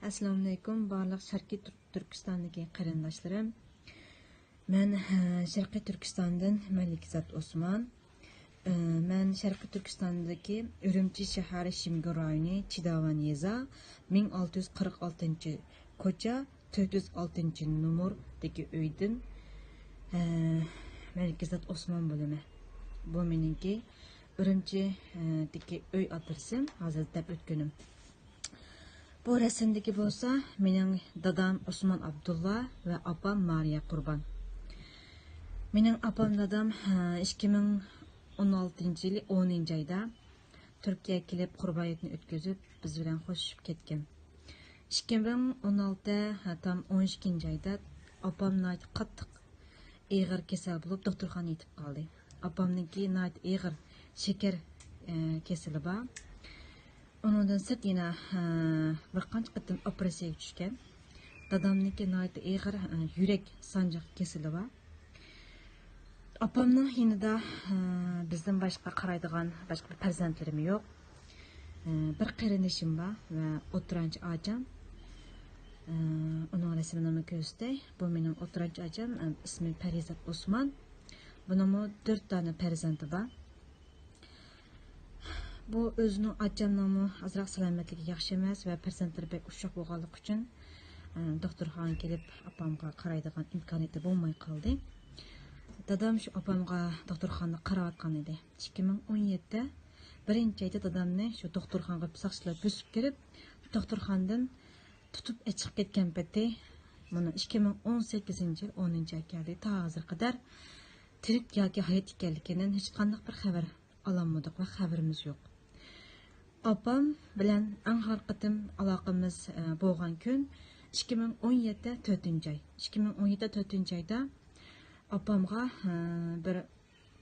Assalamu alaykum barliq Sharqiy Turkistondagi qarindoshlarım. Men Sharqiy Turkistondan Malikzat Osman. Men Sharqiy Turkistondagi Urumchi shahari Shimgur rayoni Chidavan yeza 1646 ko'cha 406 nomerdagi uydan Malikzat Osman bo'limi. Bu meningki Urumchidagi uy adresim hozir deb o'tganim. Bu resimdeki bolsa mening dadam Osman Abdulla ve apam Mariya Qurban. Mening apam dadam 2016 yılı 10. ayda Türkiye'ye kelip qurbayetini ötközüp biz bilen qo'shishib ketgan. 2016 tam 12. ayda apam nayt qattiq ig'ir kasal bo'lib doktorxonaga yetib qoldi. Apamniki nayt ig'ir şeker kesili bor. Onundan sırt yine bir qancha qitim operatsiyaga tushgan. Dadamniki nayt ig'ir yurak sancaq kesili bor. Apamning yanida bizdan boshqa qaraydigan boshqa bir farzandlarim yo'q. Bir qarindishim bor va o'tiranchi ajam. Onun resmini ko'rsatay. Bu mening o'tiranchi ajam, ismi Parizat Osman. Bunun 4 tane farzandi bor. Bu özünün acamnamı azraq salomatligi yaxshi emas va farzandlari bek ushoq bo'lganligi uchun doktorxonaga kelib apamga qaraydigan imkoniyati bo'lmay qoldi. Dadam shu apamga doktorxonada qarayotgan edi. 2017da birinchi ayda dadamni shu doktorxonaga saqchilar bosib kelib, doktorxonadan tutib chiqib ketgan paytda mana 2018-yil 10-ay keldi. Ta hozir qadar tirik yoki hayot ekanligidan hech qanday bir xabar olamadik va xabarimiz yo'q. Apam bilan eng har qitim aloqamiz bo'lgan kun 2017 4-ay. 2017 4-ayda apamga bir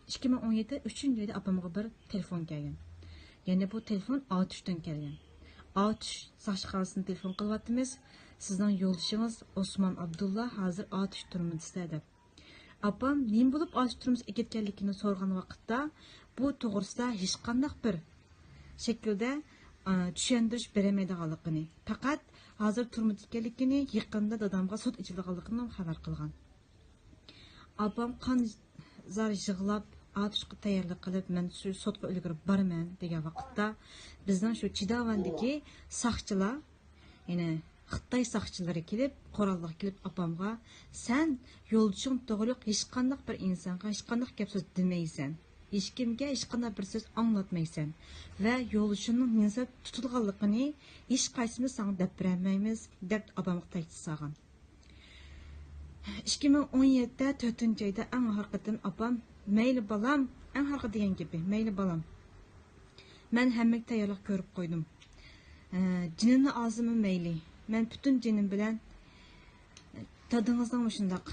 2017 3-ayda apamga bir telefon kelgan. Ya'ni bu telefon A3dan kelgan. A3 saqchiqalasidan telefon qilyapmiz. Sizning yo'ldoshingiz Osman Abdulla hozir A3 turmizda deb. Apam nima bo'lib A3 turmizga ketganligini so'ragan vaqtda bu to'g'risida hech qanday bir şekilde tushundirish bermaydiganligini, faqat hozir turmush ekanligini, yaqinda dadamga sud ichilganligini xabar qilgan. Apam qon zar yig'lab, atishga tayyorlik qilib, men shu sudga ulgurib borman degan vaqtda bizning shu Chidavandagi saqchilar, ya'ni Xitoy saqchilari kelib, qurolliq kelib apamga, "Sen yo'ldoshing to'g'riliq hech qanday bir insonga hech qanday gap so'z demaysan. Hech kimga hech qanday bir so'z anglatmaysan va yo'lishingning ninsab tutilganligini hech qaysimiz sana deb bermaymiz" deb apamga ta'kid qilgan. 2017da 4-ayda eng harqatim apam "Mayli balam, eng harqa degan gapi, mayli balam. Men hammaga tayyorlik ko'rib qo'ydim. Jinimni olsimi mayli. Men butun jinim bilan dadingizning shundaq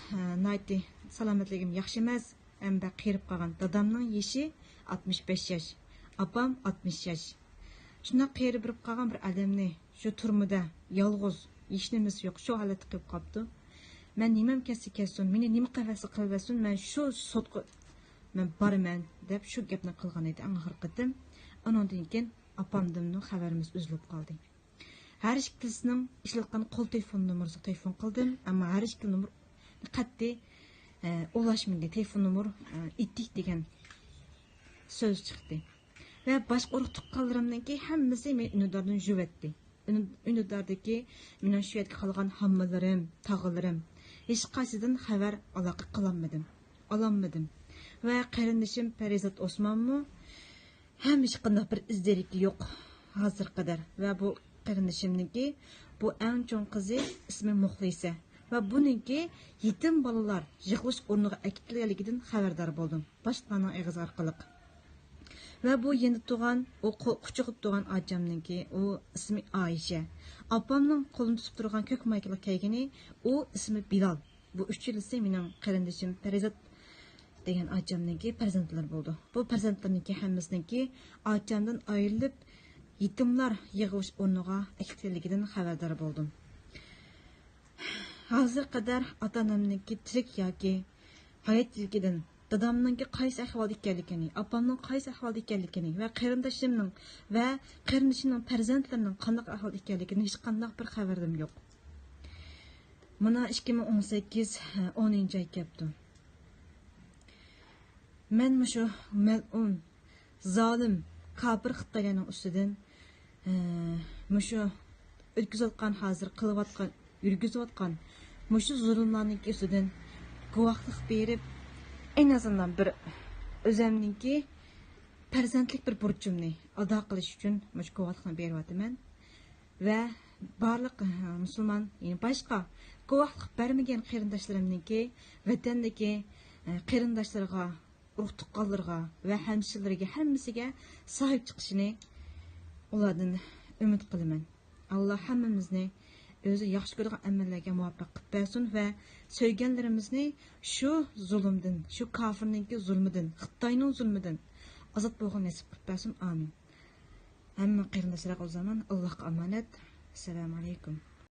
nayti salomatligim yaxshi emas. Amba qirib qolgan. Dadamning yashi 65 yosh, apam 60 yosh. Shuna qirib birib qolgan bir odamni shu turmida yolg'iz, hech nimasi yo'q, shu holatda qilib qolibdi. Men nimam kelsin, meni nima qilvasin, men shu sudga men boraman deb shu gapni qilgan edi. Oxir qitim undan keyin apamdan xabarimiz uzilib qoldi. Har ikkisining ishlatgan qo'l telefon nomerisiga telefon qildim, ammo har ikki nomer qat'iy ulaşmadı. Telefon numara ittik degan söz çıktı. Ve başka urug' tuqqanlarimdan ki hammasi men Ünidardan juvatdi. Ünidardagi mening shu yerga qolgan hammalarim, tog'alarim hech qaysidan xabar aloqa ololmadim. Ve qarindishim Parizat Osmanmu ham hech qanday bir izdirik yo'q hozir qadar. Ve bu qarindishimniki bu eng cho'ng qizi ismi Muxlisa. Ve bununki yetim balalar yığılış o'rniga akitlanligidan xabardor bo'ldim. Boshqaning og'iz orqali. Ve bu yeni tug'an, o quchoqib tug'an ajamninki, o ismi Ayşe. Apamning qo'lini tutib turgan ko'k maykali kaygini, o ismi Bilal. Bu 3 yil ise mening qarindishim Parizat degan ajamninki farzandlar bo'ldi. Bu farzandlarniki hammasininki ajamdan ayrilib yetimlar yig'ilish o'rniga akitlanligidan xabardor bo'ldim. Hozir qadar ota-onamniki tirik yoki hayot ilkidan dadamninki qaysi ahvolda ekanligini, opamning qaysi ahvolda ekanligini va qarindoshlarimning va qarindishimning farzandlarining qanday ahvolda ekanligini hech qanday bir xabarim yo'q. Mana 2018 10 oy kelibdi. Men mushu mal'un, zolim, kafir Xitoylarning ustidan mushu o'tkazayotgan hozir qilayotgan, yurgizayotgan mushu zulmlarning ustidan guvohlik berib, en azından bir o'zimningki farzandlik bir burchimni ado qilish uchun mush guvohlikni beryapman va barliq musulmon, ya'ni boshqa guvohlik bermagan qarindoshlarimningki vatandagi qarindoshlariga, urug' tuqqanlarga va hamshirlarga hammasiga sahib chiqishini ulardan umid qilaman. Alloh hammamizni o'zi yaxshi ko'rgan amallarga muvaffaq qilib bersin va söyganlarimizni shu zulmdan, shu kafirninki zulmidan, Xitoyning zulmidan ozod bo'lgan nasib qilib bersin. Amin. Hamma qarindoshlarga o'zaman, Allohga omonat. Assalomu alaykum.